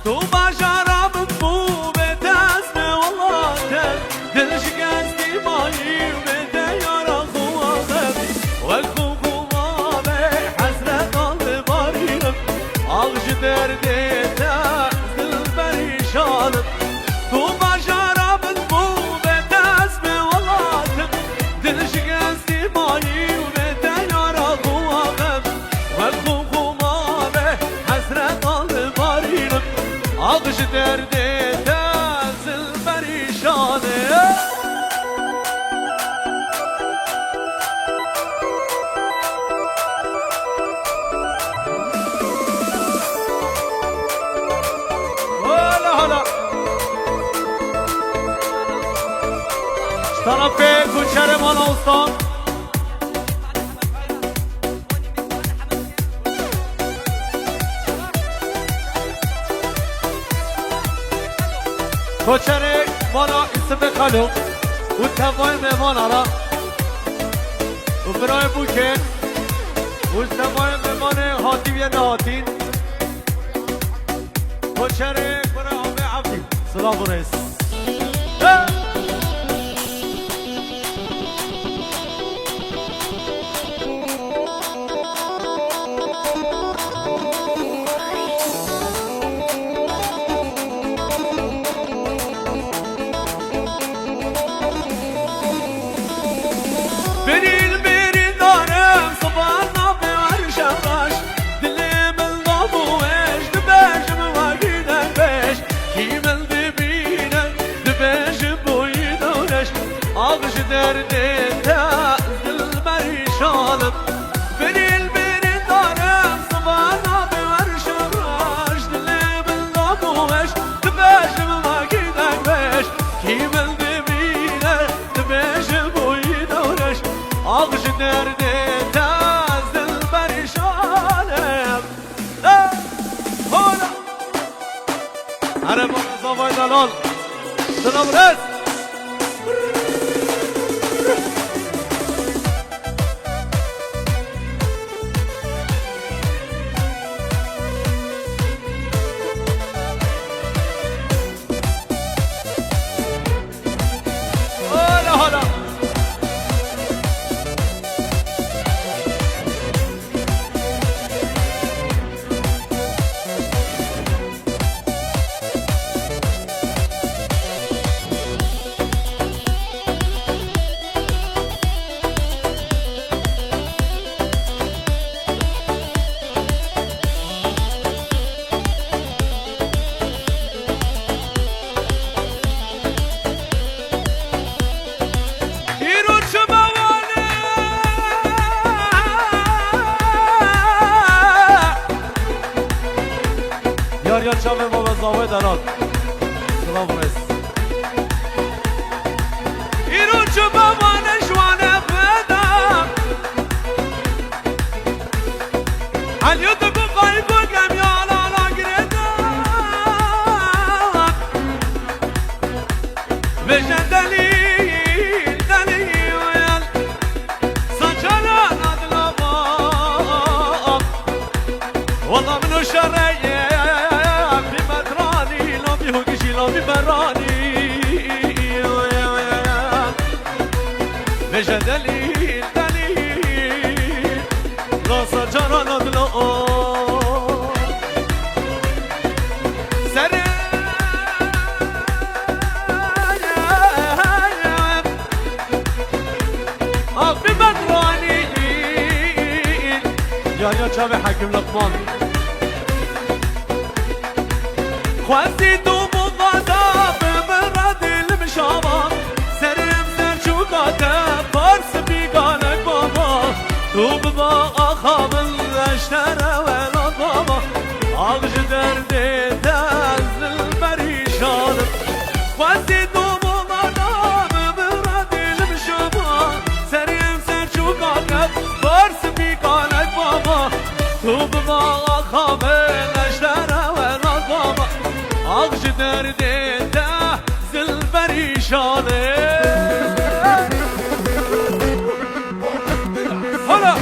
تو بشرم بو به دست والله دل شکستی مایی بده یارا خواهم و خوبا به حسرت آل باریم آغش درده دل پریشانم تو بشرم بو به دست والله دل شکستی مایی بده یارا خواهم و خوبا به حسرت آل باریم آغش درده دل پریشانم حالا طرف کوچر مالا استان کوچر مالا اسم خالو و تبای مهمان آرا و برای بوکن و تبای مهمان هاتی و نهاتین کوچر برای آبه عبدی سلام رئیس برین دارم صبحنا به ورشمش دلم الناموش دبشم وگیدن بش کیمل ببینن دبشم بوی دونش آغش درده دل پریشانم برین دارم صبحنا به ورشمش دلم الناموش دبشم وگیدن بش کیمل ببینن دبشم بوی دونش آغش درده دل پریشانم حالا هره با نظامای دلال سلام رس حالا یار چاوه ما به زاوه دارد سلام رئیس ایرو چو بابانه شوانه بدم علیو تو بقای بگم یالالا گردم بشن دلیل سنچالا ندلا باب والله منو شرعیه لابی برانی بشه دلیل راسا جانا ندلا سره آبی برانی یا چاوه حکم لقمان خواستی تو مغادا بمرا دل مشاما سرم سرچوکاته فارس بیگانک بابا تو ببا آخامل اشتره ولاد بابا آغش درده دل پریشانم خواستی تو مغادا بمرا دل مشاما سرم سرچوکاته فارس بیگانک بابا تو ببا آخامل اشتره ولاد بابا آغش درده دل پریشانه حالا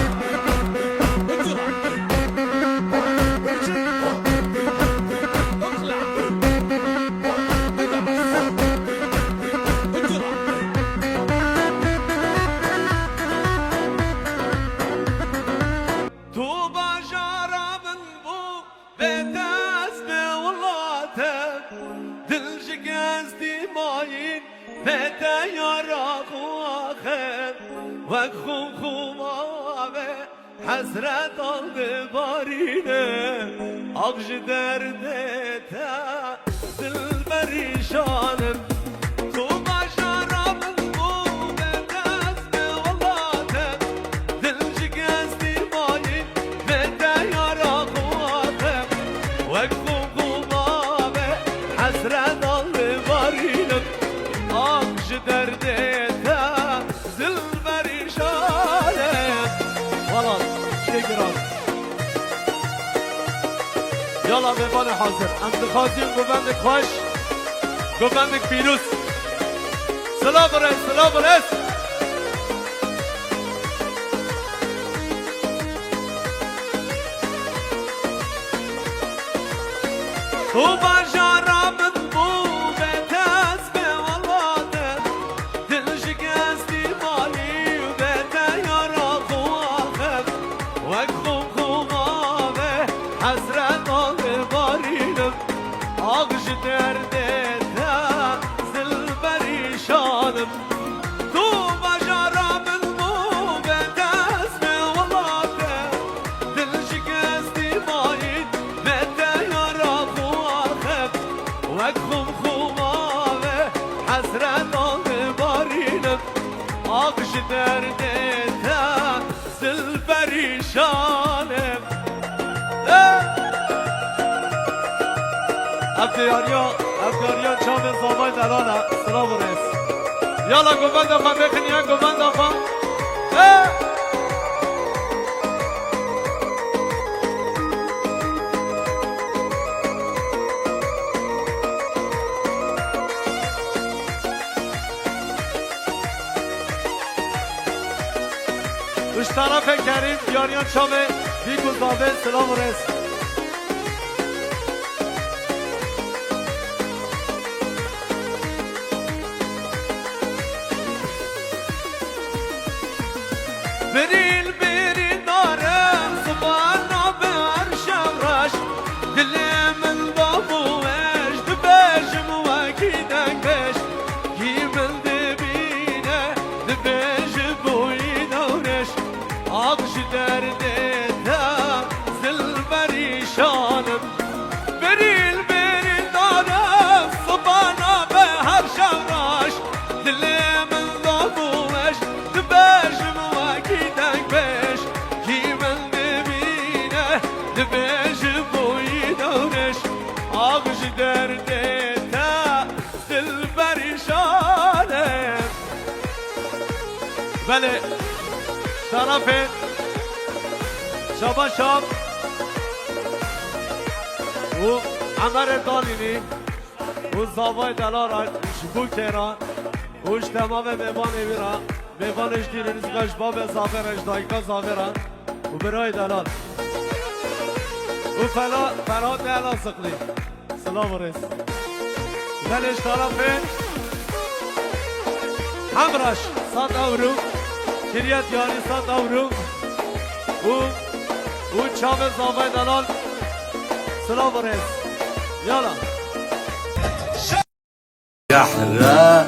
وک خون خوماوه حسرت آلده بارینه آغش درده تا دل پریشانم تو باشارم بوده دست به ولاته دل شکستی مایی به دیارا خواته وک خون خوماوه حسرت آلده بارینم آغش درده تا دل پریشانم خلاص شکران یالا مهمان حاضر انتخاصیم گوبند خوش گوبند پیروز سلام برس سلام برس تو باشارم بو به دست به ولاده دل شکستی مالی و به دیارا خواهم وک خوب خوماوه حسرت آل بارینم آغش درده تا زل پریشانم تو باشارم بو به دست به ولاده دل شکستی مالی به دیارا خواهم وک خوب خوماوه حسرت آل بارینم آغش درده تا زل پریشانم افداریا چام زامای دلاله سلام رس یالا گوبند آقا بخنیان گوبند آقا اش طرف کریم یاریان چام بیگو زابه سلام رس بريل بريل دارم صبانا بهر شمرش دل من بابوش دبشم وكيدك بش يمل دبينه دبش بوي دورش عقش درده تا زل بريشانم بريل بريل دارم صبانا بهر شمرش دل من بابوش دبشم بش کی من ببینه دبش بوی دورش آغش درده تا دل پریشانه بله طرف شابا شاب و عمر دالینی و زابای دلار شبو کران وش تمام مهمان ایران مهمانش دیرینیز گاش باب زافرش دایکا زافران و برای دلال و فراد دلال سقلی سلام و رس بلش طرفه همراش 100 اورو کریت یاری 100 اورو و چام زافای دلال سلام و رس یالا يحرى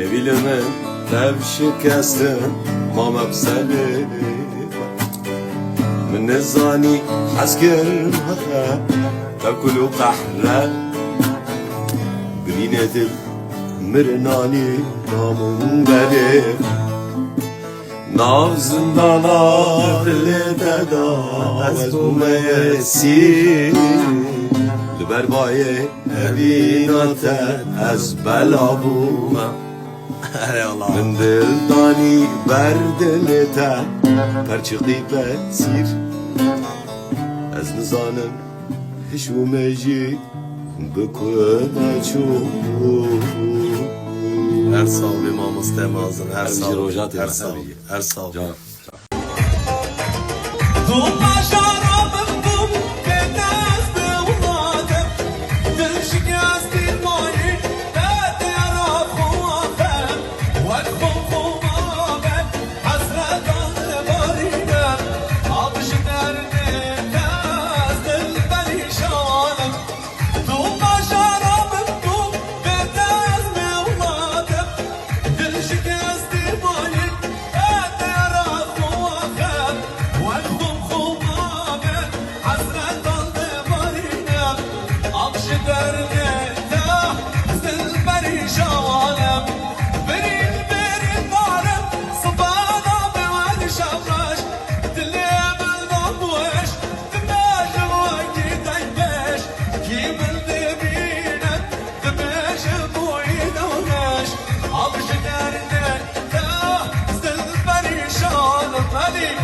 evilemen dev şikestin mama bseli من الزاني عسكر مخا تاكلوا قحرة برينة المرناني نامون بلي ناف زندانات اللي تدا از بوميسي لبرباية نبينات از بلا بوما من دل دانی بر دلتا پرچقی بسیر از نزانم هشو مجید بکنه چو هر سال به ما مستمازن هر سال روژات هر سال شکستی مالی من